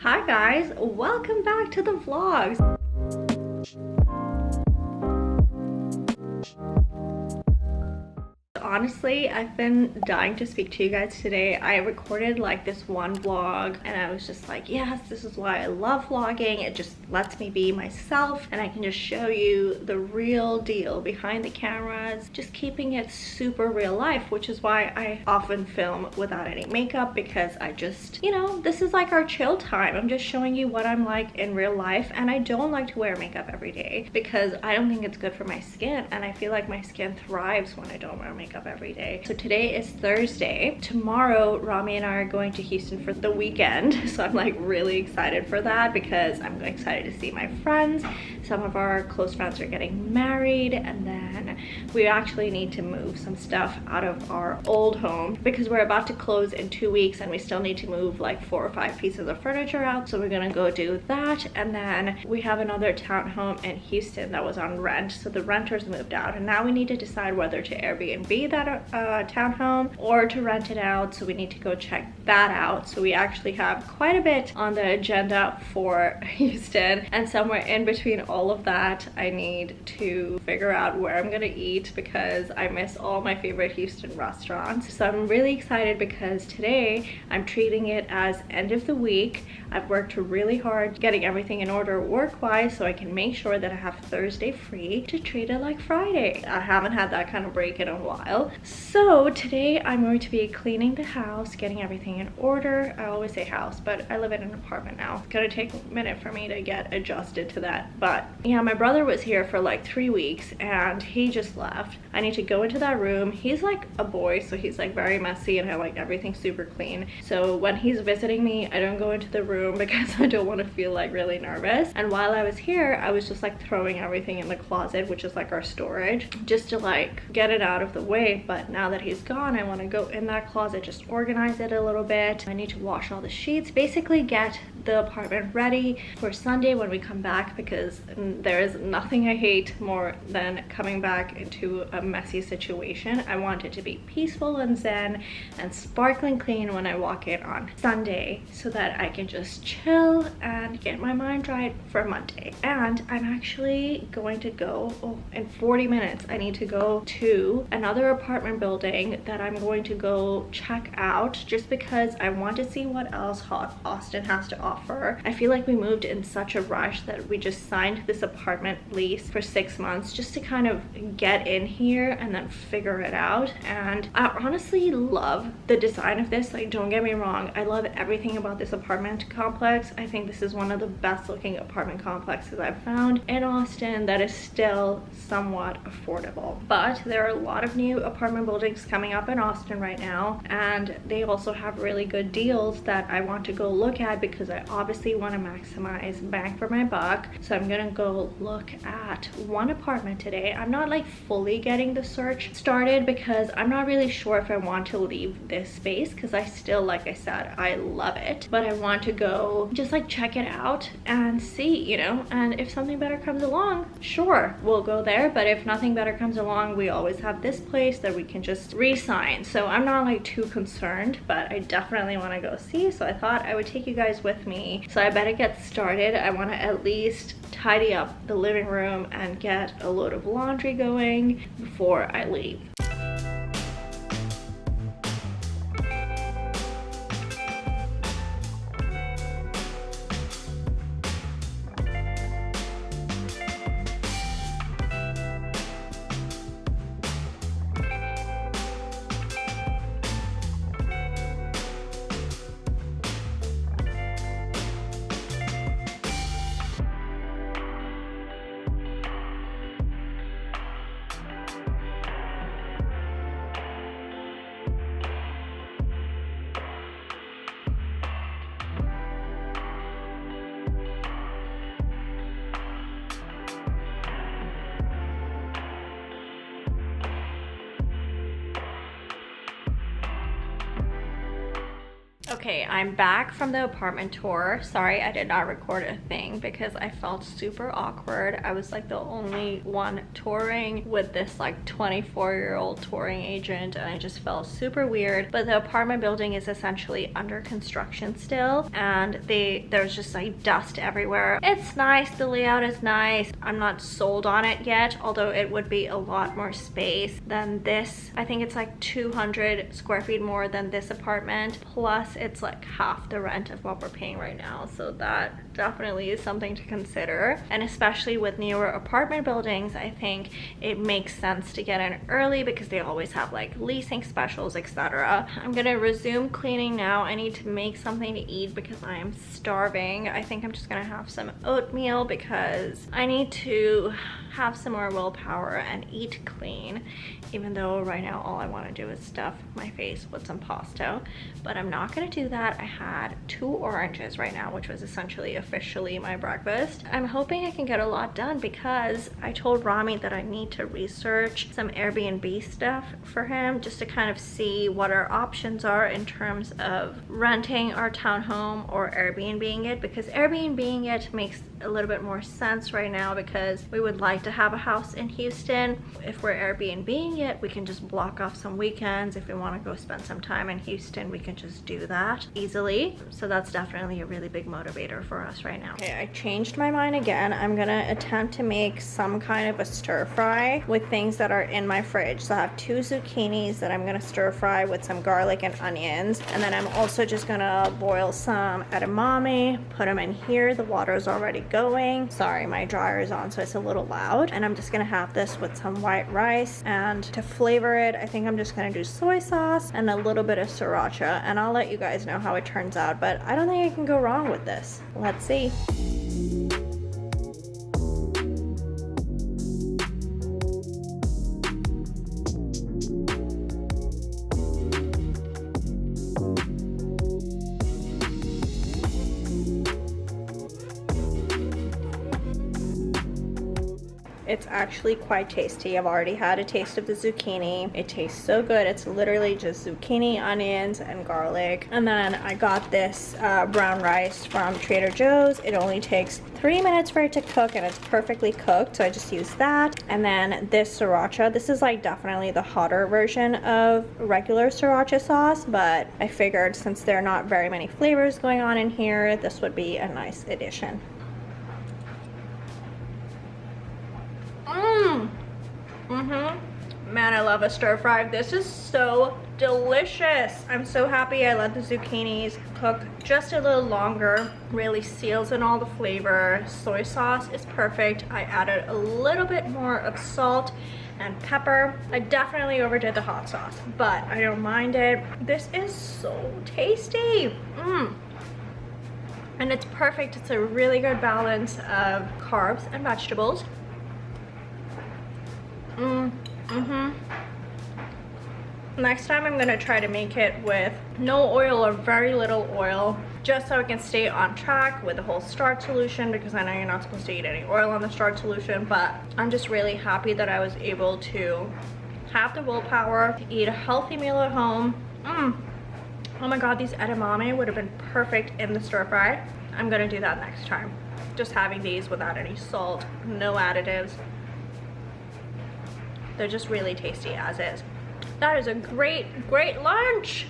Hi guys, welcome back to the vlogs. Honestly, I've been dying to speak to you guys today. I recorded like this one vlog and I was just like, yes, this is why I love vlogging. It just lets me be myself and I can just show you the real deal behind the cameras, just keeping it super real life, which is why I often film without any makeup, because I just, this is like our chill time. I'm just showing you what I'm like in real life, and I don't like to wear makeup every day because I don't think it's good for my skin, and I feel like my skin thrives when I don't wear makeup every day. So today is Thursday. Tomorrow Rami and I are going to Houston for the weekend, so I'm like really excited for that because I'm excited to see my friends. Some of our close friends are getting married, and then we actually need to move some stuff out of our old home because we're about to close in 2 weeks and we still need to move like 4 or 5 pieces of furniture out. So we're gonna go do that, and then we have another townhome in Houston that was on rent, so the renters moved out, and now we need to decide whether to Airbnb that townhome or to rent it out. So we need to go check that out. So we actually have quite a bit on the agenda for Houston, and somewhere in between all of that I need to figure out where I'm gonna eat because I miss all my favorite Houston restaurants. So I'm really excited because today I'm treating it as end of the week. I've worked really hard getting everything in order work-wise so I can make sure that I have Thursday free to treat it like Friday. I haven't had that kind of break in a while. So today I'm going to be cleaning the house, getting everything in order. I always say house, but I live in an apartment now. It's gonna take a minute for me to get adjusted to that. But yeah, my brother was here for like 3 weeks and he just left. I need to go into that room. He's like a boy, so he's like very messy and I like everything super clean. So when he's visiting me, I don't go into the room because I don't want to feel like really nervous. And while I was here, I was just like throwing everything in the closet, which is like our storage, just to like get it out of the way. But now that he's gone, I want to go in that closet, just organize it a little bit. I need to wash all the sheets, basically get the apartment ready for Sunday when we come back, because there is nothing I hate more than coming back into a messy situation. I want it to be peaceful and zen and sparkling clean when I walk in on Sunday so that I can just chill and get my mind right for Monday. And I'm actually going to go, in 40 minutes I need to go to another apartment building that I'm going to go check out, just because I want to see what else Austin has to offer. I feel like we moved in such a rush that we just signed this apartment lease for 6 months just to kind of get in here and then figure it out. And I honestly love the design of this. Like, don't get me wrong, I love everything about this apartment complex. I think this is one of the best looking apartment complexes I've found in Austin that is still somewhat affordable. But there are a lot of new apartment buildings coming up in Austin right now, and they also have really good deals that I want to go look at because I obviously want to maximize bang for my buck. So I'm gonna go look at one apartment today. I'm not like fully getting the search started because I'm not really sure if I want to leave this space, because I still, like I said, I love it, but I want to go just like check it out and see, and if something better comes along, sure, we'll go there. But if nothing better comes along, we always have this place that we can just re-sign. So I'm not like too concerned, but I definitely want to go see. So I thought I would take you guys with me. So I better get started. I want to at least tidy up the living room and get a load of laundry going before I leave. Okay, I'm back from the apartment tour. Sorry I did not record a thing because I felt super awkward. I was like the only one touring with this like 24-year-old touring agent, and I just felt super weird. But the apartment building is essentially under construction still, and there's just like dust everywhere. It's nice, the layout is nice. I'm not sold on it yet, although it would be a lot more space than this. I think it's like 200 square feet more than this apartment, plus it's like half the rent of what we're paying right now, so that definitely is something to consider. And especially with newer apartment buildings, I think it makes sense to get in early because they always have like leasing specials, etc. I'm gonna resume cleaning now. I need to make something to eat because I am starving. I think I'm just gonna have some oatmeal because I need to have some more willpower and eat clean, even though right now all I want to do is stuff my face with some pasta. But I'm not going to do that. I had 2 oranges right now, which was essentially officially my breakfast. I'm hoping I can get a lot done because I told Rami that I need to research some Airbnb stuff for him just to kind of see what our options are in terms of renting our townhome or Airbnb-ing it, because Airbnb-ing it makes a little bit more sense right now because we would like to have a house in Houston. If we're Airbnb-ing it, we can just block off some weekends. If we want to go spend some time in Houston, we can just do that easily. So that's definitely a really big motivator for us right now. Okay, I changed my mind again. I'm gonna attempt to make some kind of a stir fry with things that are in my fridge. So I have 2 zucchinis that I'm gonna stir fry with some garlic and onions, and then I'm also just gonna boil some edamame, put them in here. The water is already going. Sorry, my dryer is on, so it's a little loud. And I'm just gonna have this with some white rice, and to flavor it, I think I'm just gonna do soy sauce and a little bit of sriracha, and I'll let you guys know how it turns out, but I don't think I can go wrong with this. Let's see. It's actually quite tasty. I've already had a taste of the zucchini. It tastes so good. It's literally just zucchini, onions, and garlic. And then I got this brown rice from Trader Joe's. It only takes 3 minutes for it to cook, and it's perfectly cooked, so I just used that. And then this sriracha. This is like definitely the hotter version of regular sriracha sauce, but I figured since there are not very many flavors going on in here, this would be a nice addition. Man, I love a stir fry. This is so delicious. I'm so happy I let the zucchinis cook just a little longer. Really seals in all the flavor. Soy sauce is perfect. I added a little bit more of salt and pepper. I definitely overdid the hot sauce, but I don't mind it. This is so tasty. And it's perfect. It's a really good balance of carbs and vegetables. Next time I'm gonna try to make it with no oil or very little oil, just so I can stay on track with the whole starch solution, because I know you're not supposed to eat any oil on the starch solution, but I'm just really happy that I was able to have the willpower to eat a healthy meal at home. Oh my god, these edamame would have been perfect in the stir fry. I'm gonna do that next time. Just having these without any salt, no additives. They're just really tasty as is. That is a great lunch.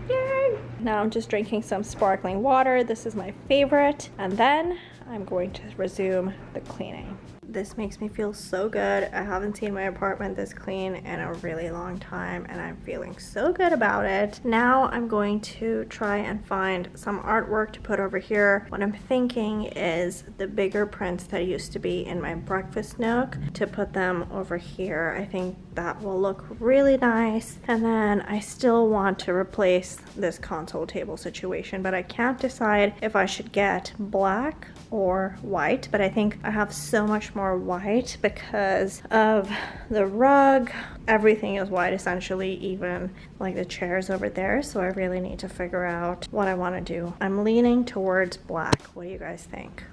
Yay! Now I'm just drinking some sparkling water. This is my favorite. And then I'm going to resume the cleaning. This makes me feel so good. I haven't seen my apartment this clean in a really long time, and I'm feeling so good about it. Now I'm going to try and find some artwork to put over here. What I'm thinking is the bigger prints that used to be in my breakfast nook, to put them over here. I think that will look really nice. And then I still want to replace this console table situation, but I can't decide if I should get black or white, but I think I have so much more white because of the rug. Everything is white essentially, even like the chairs over there, so I really need to figure out what I want to do. I'm leaning towards black. What do you guys think?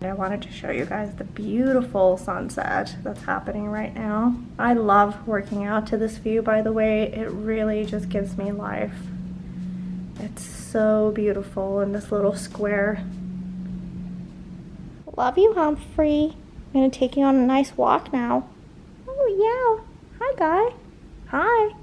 I wanted to show you guys the beautiful sunset that's happening right now. I love working out to this view, by the way. It really just gives me life. It's so beautiful in this little square. Love you, Humphrey. I'm gonna take you on a nice walk now. Oh yeah. Hi, guy. Hi.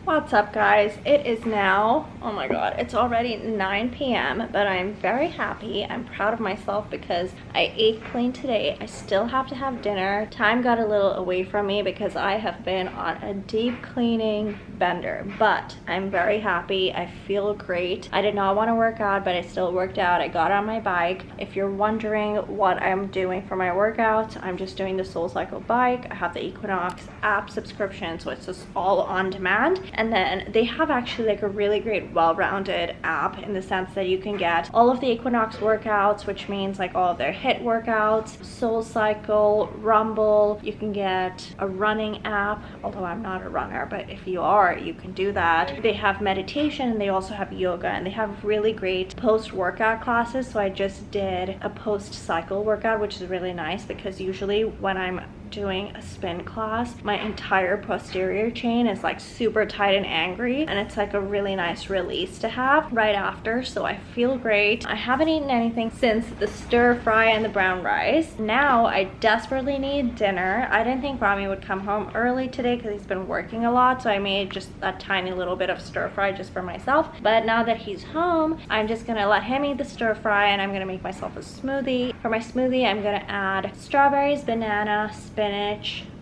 What's up, guys? It is now, oh my god, it's already 9 p.m. but I'm very happy. I'm proud of myself because I ate clean today. I still have to have dinner. Time got a little away from me because I have been on a deep cleaning bender, but I'm very happy. I feel great. I did not want to work out, but I still worked out. I got on my bike. If you're wondering what I'm doing for my workouts, I'm just doing the SoulCycle bike. I have the Equinox app subscription, so it's just all on demand. And then they have actually like a really great well-rounded app in the sense that you can get all of the Equinox workouts, which means like all of their HIIT workouts, SoulCycle, Rumble. You can get a running app, although I'm not a runner, but if you are, you can do that. They have meditation and they also have yoga, and they have really great post-workout classes. So I just did a post-cycle workout, which is really nice because usually when I'm doing a spin class, my entire posterior chain is like super tight and angry, and it's like a really nice release to have right after. So I feel great. I haven't eaten anything since the stir fry and the brown rice. Now I desperately need dinner. I didn't think Rami would come home early today because he's been working a lot, so I made just a tiny little bit of stir fry just for myself. But now that he's home, I'm just gonna let him eat the stir fry, and I'm gonna make myself a smoothie. For my smoothie, I'm gonna add strawberries, banana, spinach,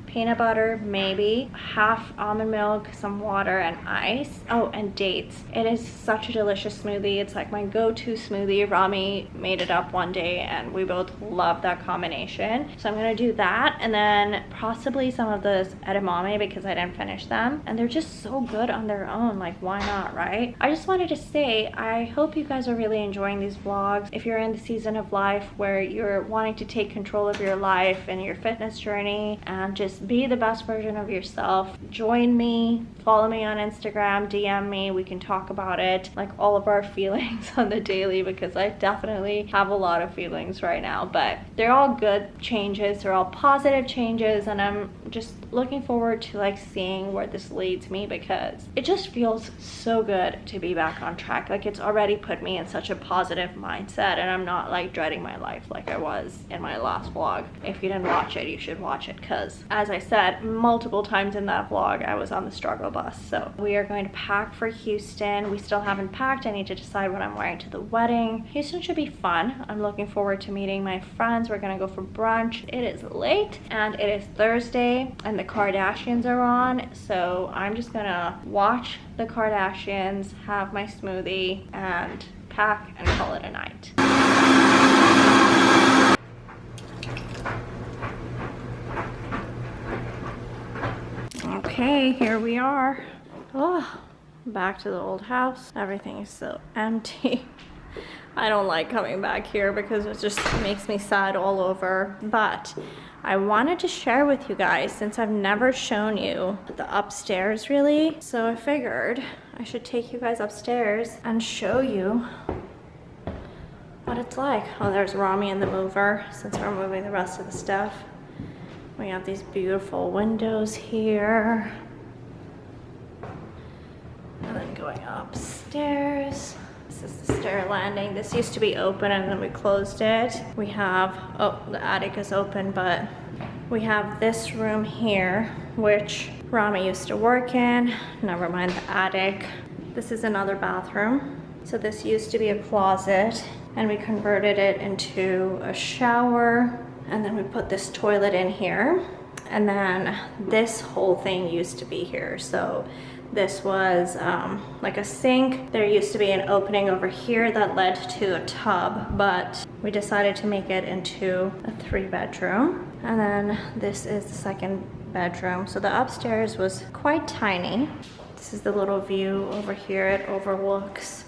peanut butter, maybe half almond milk, some water and ice. Oh, and dates. It is such a delicious smoothie. It's like my go-to smoothie. Rami made it up one day and we both love that combination. So I'm gonna do that, and then possibly some of those edamame because I didn't finish them, and they're just so good on their own. Like, why not, right? I just wanted to say, I hope you guys are really enjoying these vlogs. If you're in the season of life where you're wanting to take control of your life and your fitness journey and just be the best version of yourself, join me, follow me on Instagram, DM me, we can talk about it, like all of our feelings on the daily, because I definitely have a lot of feelings right now, but they're all good changes, they're all positive changes, and I'm just looking forward to like seeing where this leads me, because it just feels so good to be back on track. Like, it's already put me in such a positive mindset, and I'm not like dreading my life like I was in my last vlog. If you didn't watch it, you should watch it, because as I said multiple times in that vlog, I was on the struggle bus. So we are going to pack for Houston. We still haven't packed. I need to decide what I'm wearing to the wedding. Houston should be fun. I'm looking forward to meeting my friends. We're gonna go for brunch. It is late and it is Thursday and the Kardashians are on, so I'm just gonna watch the Kardashians, have my smoothie, and pack and call it a night. Okay, here we are. Oh, back to the old house. Everything is so empty. I don't like coming back here because it just makes me sad all over. But I wanted to share with you guys, since I've never shown you the upstairs really. So I figured I should take you guys upstairs and show you what it's like. Oh, there's Rami in the mover since we're moving the rest of the stuff. We have these beautiful windows here. And then going upstairs. This is the stair landing. This used to be open and then we closed it. We have, oh, the attic is open, but we have this room here, which Rami used to work in. Never mind the attic. This is another bathroom. So this used to be a closet and we converted it into a shower. And then we put this toilet in here, and then this whole thing used to be here. So this was like a sink. There used to be an opening over here that led to a tub, but we decided to make it into a 3-bedroom. And then this is the second bedroom. So the upstairs was quite tiny. This is the little view over here. It overlooks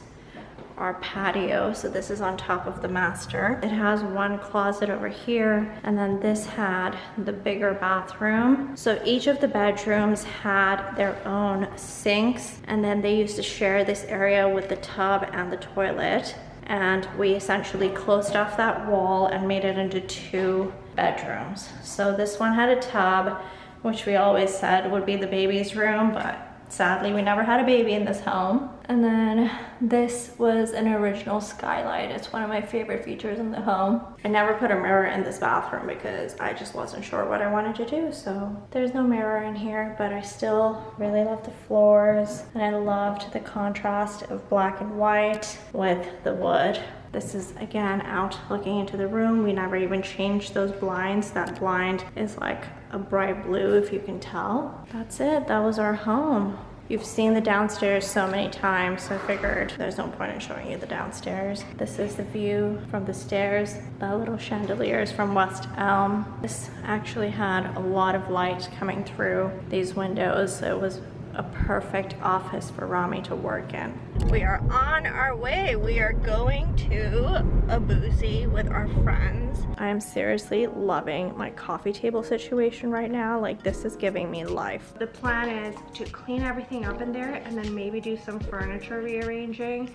our patio. So this is on top of the master. It has one closet over here, and then this had the bigger bathroom. So each of the bedrooms had their own sinks, and then they used to share this area with the tub and the toilet. And we essentially closed off that wall and made it into 2 bedrooms. So this one had a tub, which we always said would be the baby's room, but Sadly, we never had a baby in this home. And then this was an original skylight. It's one of my favorite features in the home. I never put a mirror in this bathroom because I just wasn't sure what I wanted to do. So there's no mirror in here, but I still really love the floors. And I loved the contrast of black and white with the wood. This is again out looking into the room. We never even changed those blinds. That blind is like a bright blue, if you can tell. That's it, that was our home. You've seen the downstairs so many times, so I figured there's no point in showing you the downstairs. This is the view from the stairs. The little chandeliers from West Elm. This actually had a lot of light coming through these windows, so it was a perfect office for Rami to work in. We are on our way. We are going to a boozy with our friends. I am seriously loving my coffee table situation right now. Like, this is giving me life. The plan is to clean everything up in there and then maybe do some furniture rearranging.